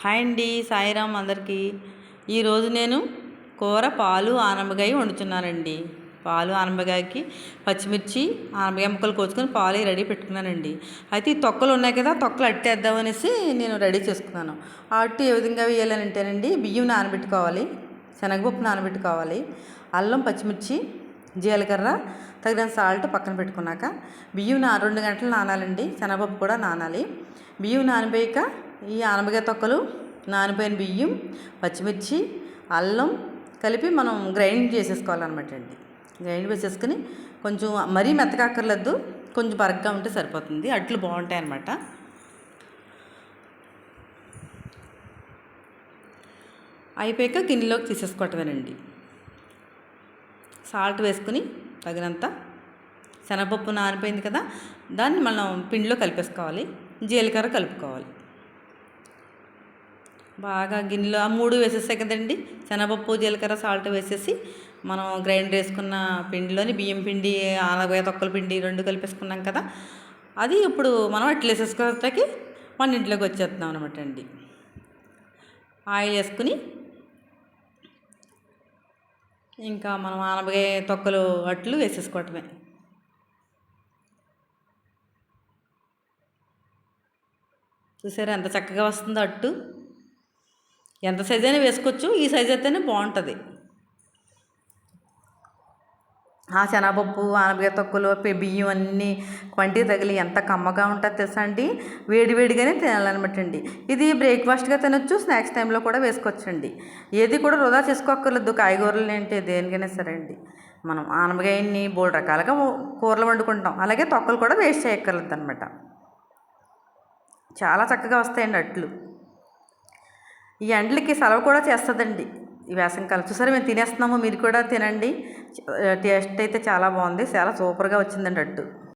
Hi అండి, సాయిరామ్ అందరికీ. ఈరోజు నేను కూర పాలు ఆనపకాయ వండుతున్నానండి. పాలు ఆనపకాయకి పచ్చిమిర్చి ఆనపకాయ ముక్కలు కోసుకొని పాలు రెడీ పెట్టుకున్నానండి. అయితే ఈ తొక్కలు ఉన్నాయి కదా, తొక్కలు అట్టేద్దామనేసి నేను రెడీ చేసుకున్నాను. ఆ అట్టు ఏ విధంగా వేయాలంటేనండి, బియ్యం నానబెట్టుకోవాలి, శనగపప్పు నానబెట్టుకోవాలి, అల్లం, పచ్చిమిర్చి, జీలకర్ర, తగినంత సాల్ట్ పక్కన పెట్టుకున్నాక బియ్యం 2 గంటలు నానాలండి. శనగపప్పు కూడా నానాలి. బియ్యం నానిపోయాక ఈ ఆనపకాయ తొక్కలు, నానిపోయిన బియ్యం, పచ్చిమిర్చి, అల్లం కలిపి మనం గ్రైండ్ చేసేసుకోవాలన్నమాట అండి. గ్రైండ్ చేసేసుకుని కొంచెం మరీ మెత్తగా అక్కర్లేదు, కొంచెం బరగ్గా ఉంటే సరిపోతుంది. అట్లు బాగుంటాయి అన్నమాట. అయిపోయాక గిన్నెలోకి తీసేసుకోవటమేనండి. సాల్ట్ వేసుకుని తగినంత, శనగపప్పు నానిపోయింది కదా, దాన్ని మనం పిండిలో కలిపేసుకోవాలి. జీలకర్ర కలుపుకోవాలి బాగా. గిన్నెలో ఆ 3 వేసేసాయి కదండి, శనగపప్పు, జీలకర్ర, సాల్ట్ వేసేసి మనం గ్రైండర్ వేసుకున్న పిండిలోని బియ్యం పిండి, ఆనపకాయ తొక్కల పిండి 2 కలిపేసుకున్నాం కదా, అది ఇప్పుడు మనం అట్లు వేసేసుకోవటానికి మన ఇంట్లోకి వచ్చేస్తున్నాం అనమాట అండి. ఆయిల్ వేసుకుని ఇంకా మనం ఆనపకాయ తొక్కలు అట్లు వేసేసుకోవటమే. చూసారా ఎంత చక్కగా వస్తుందో అట్టు. ఎంత సైజ్ అయినా వేసుకోవచ్చు, ఈ సైజ్ అయితేనే బాగుంటుంది. ఆ శనగపప్పు, ఆనపకాయ తొక్కలు, బియ్యం అన్నీ క్వాంటిటీ తగిలి ఎంత కమ్మగా ఉంటుందో తెలుసా అండి. వేడివేడిగానే తినాలన్నమాట అండి. ఇది బ్రేక్ఫాస్ట్గా తినొచ్చు, స్నాక్స్ టైంలో కూడా వేసుకోవచ్చండి. ఏది కూడా వృధా చేసుకోక్కర్లేదు. కాయగూరలు ఏంటి దేనికైనా సరే అండి. మనం ఆనపకాయని 3 రకాలుగా కూరలు వండుకుంటాం, అలాగే తొక్కలు కూడా వేస్ట్ చేయక్కర్లేదు అనమాట. చాలా చక్కగా వస్తాయండి అట్లు. ఈ ఎండలకి సెలవు కూడా చేస్తుందండి ఈ వేసవికాలం. చూసారా మేము తినేస్తున్నాము, మీరు కూడా తినండి. టేస్ట్ అయితే చాలా బాగుంది, చాలా సూపర్గా వచ్చిందండి అట్టు.